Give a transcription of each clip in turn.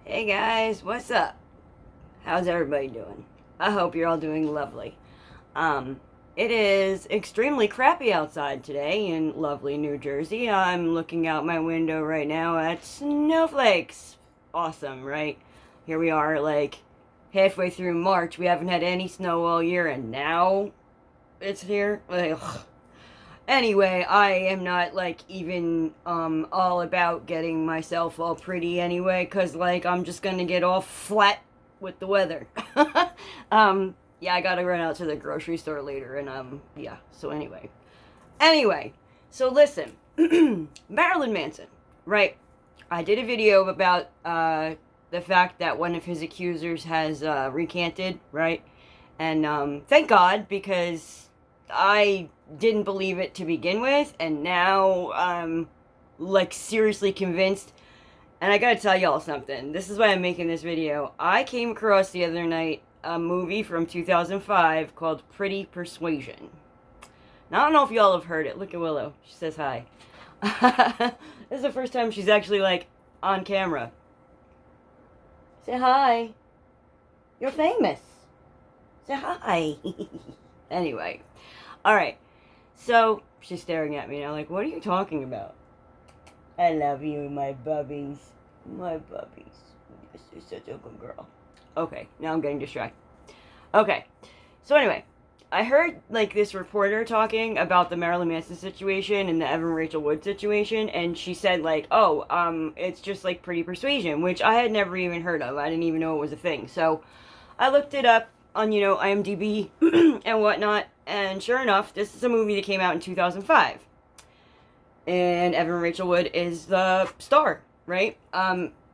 Hey guys, what's up? How's everybody doing? I hope you're all doing lovely. Um, it is extremely crappy outside today in lovely New Jersey. I'm looking out my window right now at snowflakes. Awesome, right? Here we are, like halfway through March. We haven't had any snow all year, and now it's here. Like, ugh. Anyway, I am not like even all about getting myself all pretty anyway, cause like I'm just gonna get all flat with the weather. Yeah, I gotta run out to the grocery store later, and yeah. So anyway, so listen, Marilyn Manson, right? I did a video about the fact that one of his accusers has recanted, right? And thank God, because I didn't believe it to begin with, and now I'm like seriously convinced. And I gotta tell y'all something. This is why I'm making this video. I came across the other night a movie from 2005 called Pretty Persuasion. Now, I don't know if y'all have heard it. Look at Willow. She says hi. This is the first time she's actually like on camera. Say hi. You're famous. Say hi. Anyway. Alright. So, she's staring at me now like, what are you talking about? I love you, my bubbies. My bubbies. You're such a good girl. Okay, now I'm getting distracted. Okay. So anyway, I heard like this reporter talking about the Marilyn Manson situation and the Evan Rachel Wood situation, and she said like, "Oh, it's just like Pretty Persuasion," which I had never even heard of. I didn't even know it was a thing. So I looked it up on IMDb and whatnot, and sure enough, this is a movie that came out in 2005, and Evan Rachel Wood is the star, right?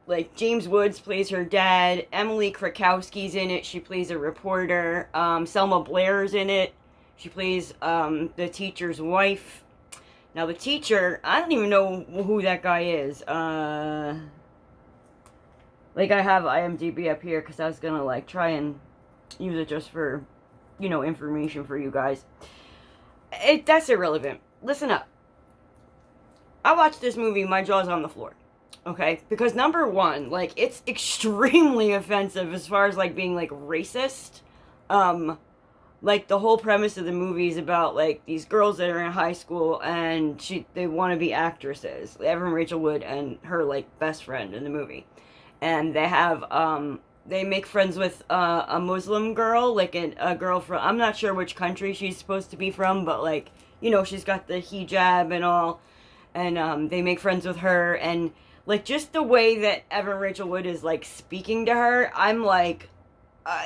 Like James Woods plays her dad. Emily Krakowski's in it. She plays a reporter. Selma Blair's in it. She plays the teacher's wife. Now the teacher, I don't even know who that guy is. Like I have IMDb up here because I was gonna like try and use it just for, information for you guys. That's irrelevant. Listen up. I watched this movie, my jaw's on the floor. Okay? Because number one, like, it's extremely offensive as far as, like, being, like, racist. Like, the whole premise of the movie is about, like, these girls that are in high school and they want to be actresses. Evan Rachel Wood and her, like, best friend in the movie. And they make friends with a Muslim girl, like a girl from, I'm not sure which country she's supposed to be from, but, like, she's got the hijab and all. And they make friends with her, and like just the way that Evan Rachel Wood is like speaking to her, I'm like,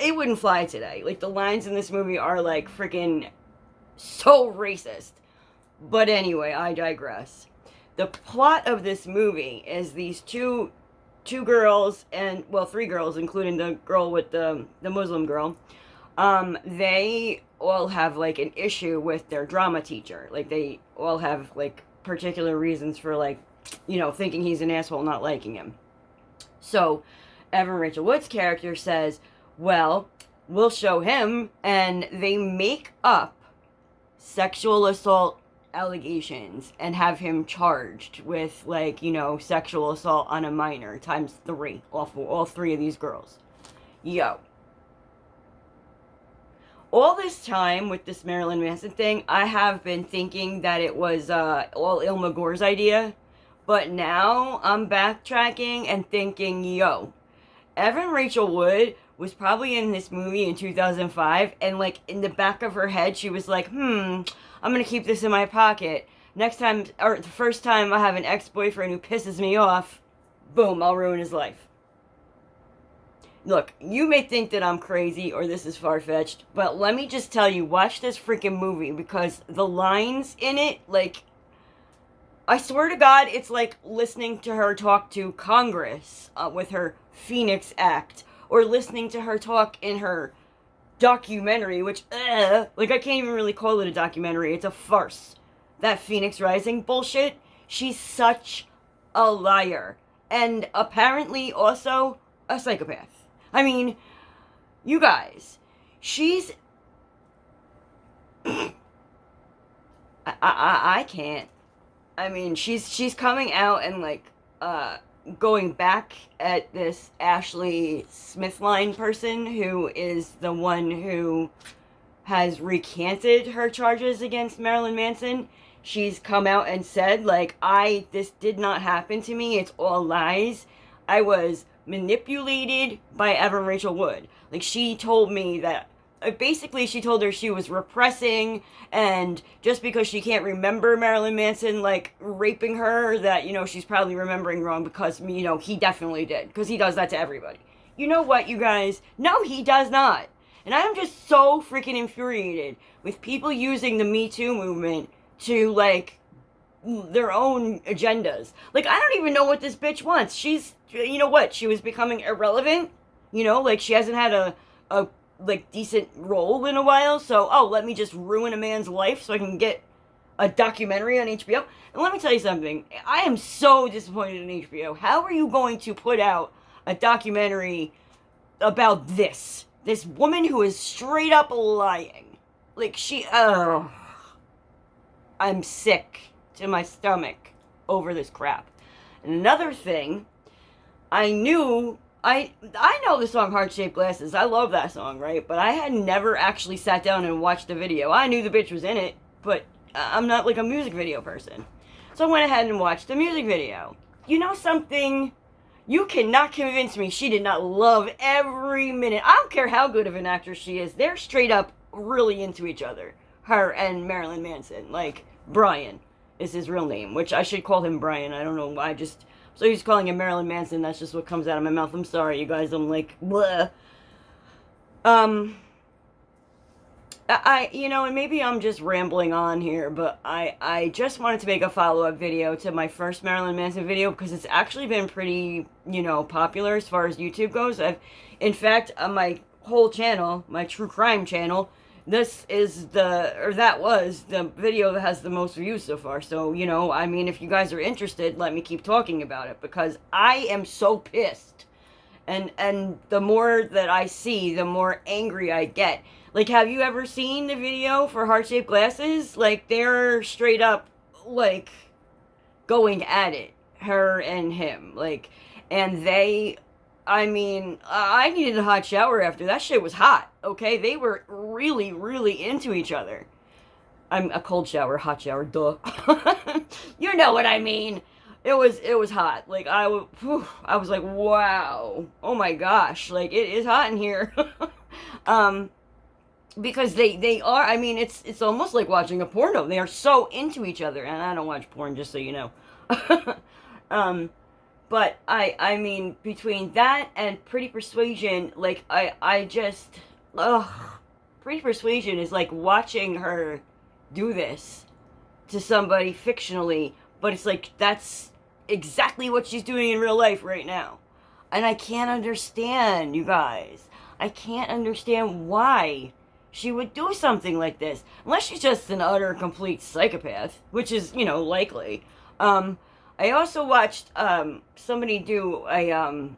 it wouldn't fly today. Like the lines in this movie are like freaking so racist. But anyway, I digress. The plot of this movie is these two girls, and well, three girls, including the girl with the Muslim girl. They all have like an issue with their drama teacher. Like they all have like particular reasons for like, thinking he's an asshole, not liking him. So Evan Rachel Wood's character says, well, we'll show him, and they make up sexual assault allegations and have him charged with like, sexual assault on a minor times three, all three of these girls. Yo. All this time with this Marilyn Manson thing, I have been thinking that it was all Ilma Gore's idea. But now I'm backtracking and thinking, yo, Evan Rachel Wood was probably in this movie in 2005, and like in the back of her head, she was like, I'm gonna keep this in my pocket. Next time, or the first time I have an ex-boyfriend who pisses me off, boom, I'll ruin his life. Look, you may think that I'm crazy or this is far-fetched, but let me just tell you, watch this freaking movie, because the lines in it, like, I swear to God, it's like listening to her talk to Congress with her Phoenix Act, or listening to her talk in her documentary, which, like, I can't even really call it a documentary, it's a farce. That Phoenix Rising bullshit, she's such a liar. And apparently also a psychopath. I mean, you guys, she's... I can't. I mean, she's coming out and, like, going back at this Ashley Smithline person, who is the one who has recanted her charges against Marilyn Manson. She's come out and said, like, this did not happen to me. It's all lies. I was manipulated by Evan Rachel Wood. Like, she told me that, basically she told her she was repressing, and just because she can't remember Marilyn Manson, like, raping her, that, she's probably remembering wrong because, he definitely did. Because he does that to everybody. You know what, you guys? No, he does not. And I'm just so freaking infuriated with people using the Me Too movement to, like, their own agendas. Like, I don't even know what this bitch wants. She's, you know what, she was becoming irrelevant. Like, she hasn't had a like, decent role in a while. So, let me just ruin a man's life so I can get a documentary on HBO. And let me tell you something. I am so disappointed in HBO. How are you going to put out a documentary about this woman who is straight up lying? Like, I'm sick to my stomach over this crap. And another thing, I know the song Heart-Shaped Glasses. I love that song, right? But I had never actually sat down and watched the video. I knew the bitch was in it, but I'm not, like, a music video person. So I went ahead and watched the music video. You know something? You cannot convince me she did not love every minute. I don't care how good of an actress she is. They're straight up really into each other. Her and Marilyn Manson. Like, Brian is his real name, which I should call him Brian. I don't know why. So he's calling him Marilyn Manson. That's just what comes out of my mouth. I'm sorry, you guys. I'm like, bleh. And maybe I'm just rambling on here, but I just wanted to make a follow-up video to my first Marilyn Manson video because it's actually been pretty, popular as far as YouTube goes. In fact, on my whole channel, my true crime channel, that was the video that has the most views so far. So, if you guys are interested, let me keep talking about it because I am so pissed. And the more that I see, the more angry I get. Like, have you ever seen the video for Heart-Shaped Glasses? Like, they're straight up, like, going at it. Her and him. Like, and I needed a hot shower after. That shit was hot, okay? They were really, really into each other. I'm a cold shower, hot shower, duh. You know what I mean. It was hot. Like, I was like, wow. Oh my gosh. Like, it is hot in here. Because they are, it's almost like watching a porno. They are so into each other. And I don't watch porn, just so you know. But between that and Pretty Persuasion, like, Pretty Persuasion is like watching her do this to somebody fictionally, but it's like, that's exactly what she's doing in real life right now. And I can't understand, you guys. I can't understand why she would do something like this. Unless she's just an utter, complete psychopath, which is, likely. I also watched somebody do a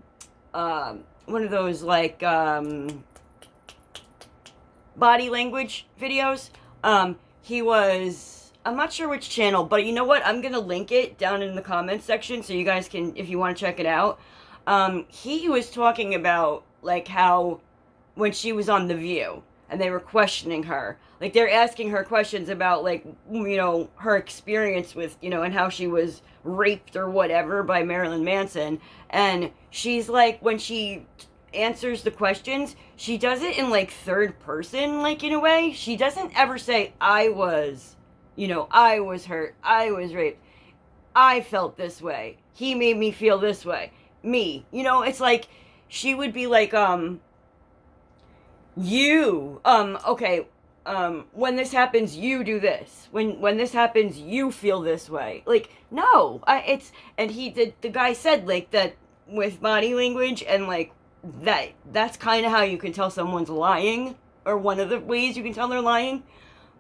one of those, like, body language videos. I'm not sure which channel, but you know what? I'm gonna link it down in the comments section so you guys can, if you want to check it out. He was talking about, like, how when she was on The View and they were questioning her, like, they're asking her questions about, like, her experience with, and how she was raped or whatever by Marilyn Manson. And she's like, when she answers the questions, she does it in, like, third person, like, in a way. She doesn't ever say, I was hurt, I was raped, I felt this way, he made me feel this way, me. It's like, she would be like, when this happens, you do this. When this happens, you feel this way. Like, no, and the guy said, like, that with body language and, like, that's kind of how you can tell someone's lying, or one of the ways you can tell they're lying.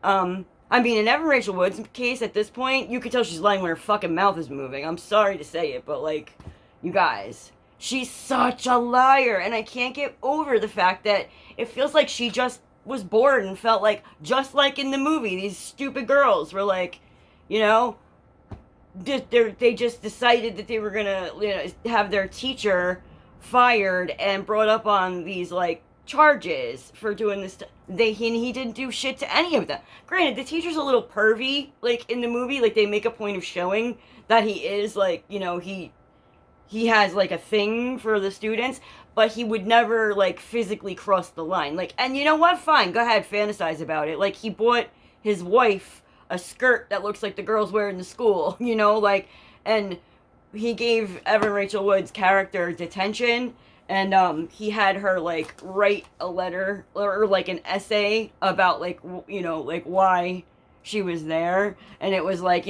In Evan Rachel Wood's case, at this point, you can tell she's lying when her fucking mouth is moving. I'm sorry to say it, but, like, you guys, she's such a liar, and I can't get over the fact that it feels like she just was bored and felt like, just like in the movie, these stupid girls were like, they just decided that they were gonna, have their teacher fired and brought up on these like charges for doing this. He didn't do shit to any of them. Granted, the teacher's a little pervy, like in the movie. Like they make a point of showing that he is like, he has like a thing for the students, but he would never like physically cross the line. Like, and you know what? Fine, go ahead, fantasize about it. Like he bought his wife a skirt that looks like the girls wear in the school, like, and he gave Evan Rachel Wood's character detention, and he had her like write a letter or like an essay about like like why she was there, and it was like,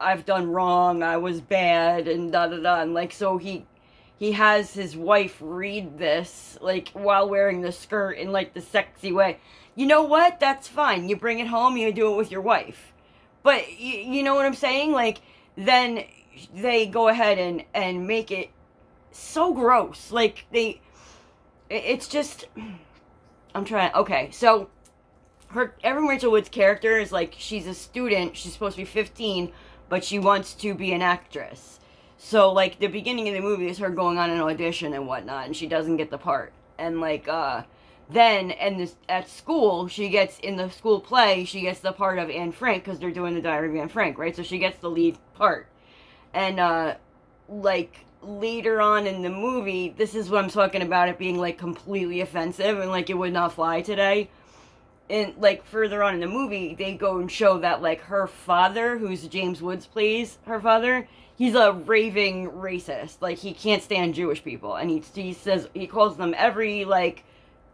I've done wrong, I was bad, and da da da, and like so he has his wife read this like while wearing the skirt in like the sexy way. You know what? That's fine. You bring it home, you do it with your wife. But you know what I'm saying? Like then they go ahead and make it so gross. Like it's just, I'm trying. Okay, so Evan Rachel Wood's character is like, she's a student. She's supposed to be 15, but she wants to be an actress. So like the beginning of the movie is her going on an audition and whatnot, and she doesn't get the part. And like then at school, she gets in the school play, she gets the part of Anne Frank because they're doing the Diary of Anne Frank, right? So she gets the lead part. And like later on in the movie, this is what I'm talking about, it being like completely offensive and like it would not fly today. And like further on in the movie, they go and show that like her father, who's James Woods plays her father, he's a raving racist. Like he can't stand Jewish people, and he says, he calls them every like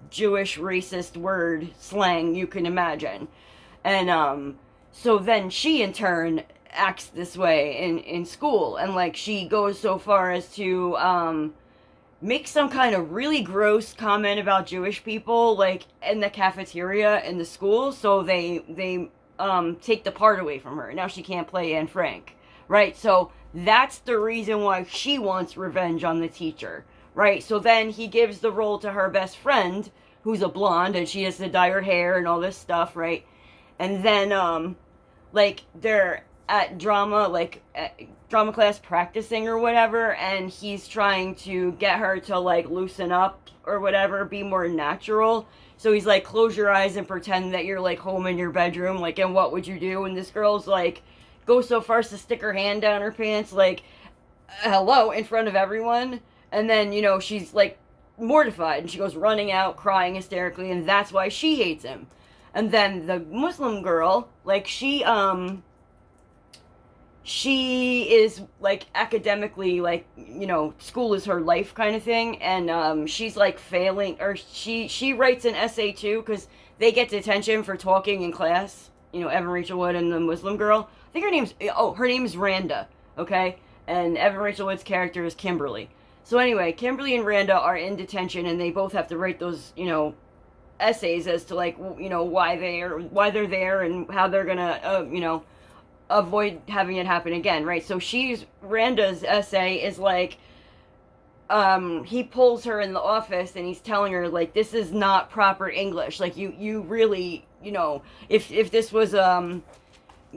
Jewish racist word slang you can imagine. And so then she in turn acts this way in school, and like she goes so far as to make some kind of really gross comment about Jewish people like in the cafeteria in the school, so they take the part away from her. Now she can't play Anne Frank, right? So that's the reason why she wants revenge on the teacher, right? So then he gives the role to her best friend, who's a blonde, and she has to dye her hair and all this stuff, right? And then like they're at drama class practicing or whatever, and he's trying to get her to like loosen up or whatever, be more natural. So he's like, close your eyes and pretend that you're like home in your bedroom, like, and what would you do? And this girl's like, goes so far as to stick her hand down her pants, like, hello, in front of everyone. And then, she's like mortified, and she goes running out crying hysterically, and that's why she hates him. And then the Muslim girl, like, she is like academically, like, school is her life kind of thing, and she's like failing, or she writes an essay too, because they get detention for talking in class, Evan Rachel Wood and the Muslim girl. I think her name is Randa, okay? And Evan Rachel Wood's character is Kimberly. So anyway, Kimberly and Randa are in detention, and they both have to write those, essays as to like, why they're there and how they're gonna, avoid having it happen again, right? So Randa's essay is like, he pulls her in the office and he's telling her like, this is not proper English. Like you really, if this was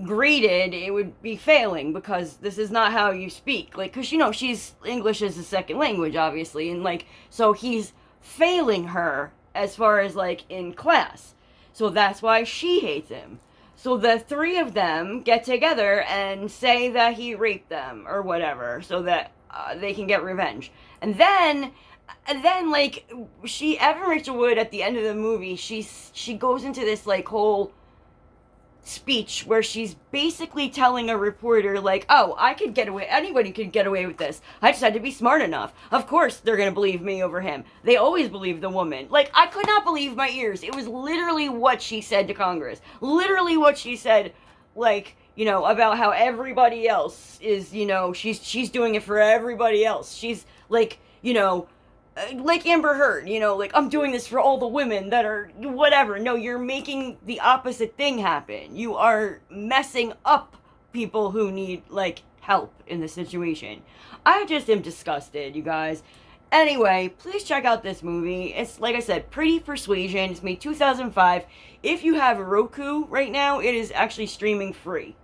graded, it would be failing, because this is not how you speak. Like, cause she's English as a second language, obviously, and like, so he's failing her as far as like in class. So that's why she hates him. So the three of them get together and say that he raped them or whatever, so that they can get revenge. And then like, Evan Rachel Wood at the end of the movie, she goes into this like whole speech where she's basically telling a reporter like, oh, anybody could get away with this. I just had to be smart enough. Of course they're gonna believe me over him. They always believe the woman. Like, I could not believe my ears. It was literally what she said to Congress. Literally what she said, like, about how everybody else is, she's doing it for everybody else. She's like, like Amber Heard, like, I'm doing this for all the women that are whatever. No, you're making the opposite thing happen. You are messing up people who need, like, help in the situation. I just am disgusted, you guys. Anyway, please check out this movie. It's, like I said, Pretty Persuasion. It's made 2005. If you have Roku right now, it is actually streaming free.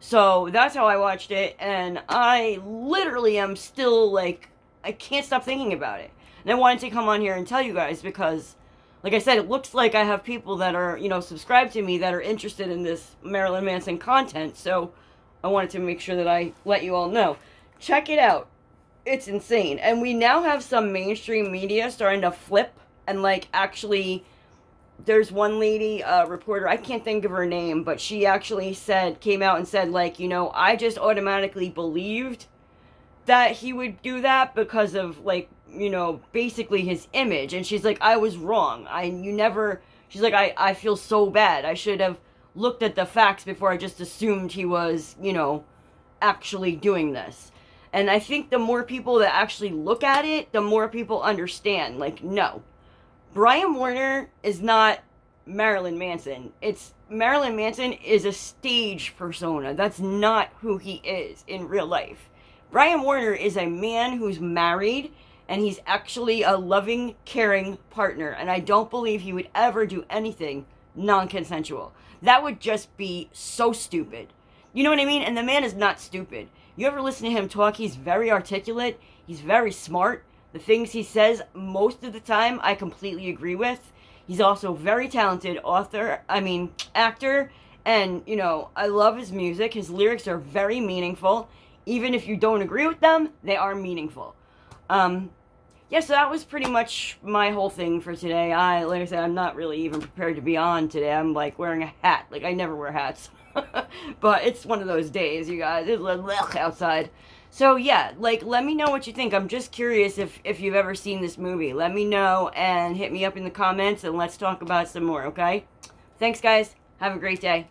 So that's how I watched it, and I literally am still like, I can't stop thinking about it. And I wanted to come on here and tell you guys because, like I said, it looks like I have people that are, subscribed to me that are interested in this Marilyn Manson content. So I wanted to make sure that I let you all know. Check it out. It's insane. And we now have some mainstream media starting to flip and, like, actually, there's one lady, reporter, I can't think of her name, but she actually came out and said, like, I just automatically believed that he would do that because of, like, basically his image. And she's like, I was wrong. She's like, I feel so bad. I should have looked at the facts before I just assumed he was, actually doing this. And I think the more people that actually look at it, the more people understand. Like, no. Brian Warner is not Marilyn Manson. Marilyn Manson is a stage persona. That's not who he is in real life. Brian Warner is a man who's married, and he's actually a loving, caring partner. And I don't believe he would ever do anything non-consensual. That would just be so stupid. You know what I mean? And the man is not stupid. You ever listen to him talk? He's very articulate. He's very smart. The things he says, most of the time, I completely agree with. He's also a very talented actor. And, I love his music. His lyrics are very meaningful. Even if you don't agree with them, they are meaningful. So that was pretty much my whole thing for today. Like I said, I'm not really even prepared to be on today. I'm, like, wearing a hat. Like, I never wear hats. But it's one of those days, you guys. It's like outside. So, yeah, like, let me know what you think. I'm just curious if you've ever seen this movie. Let me know and hit me up in the comments, and let's talk about it some more, okay? Thanks, guys. Have a great day.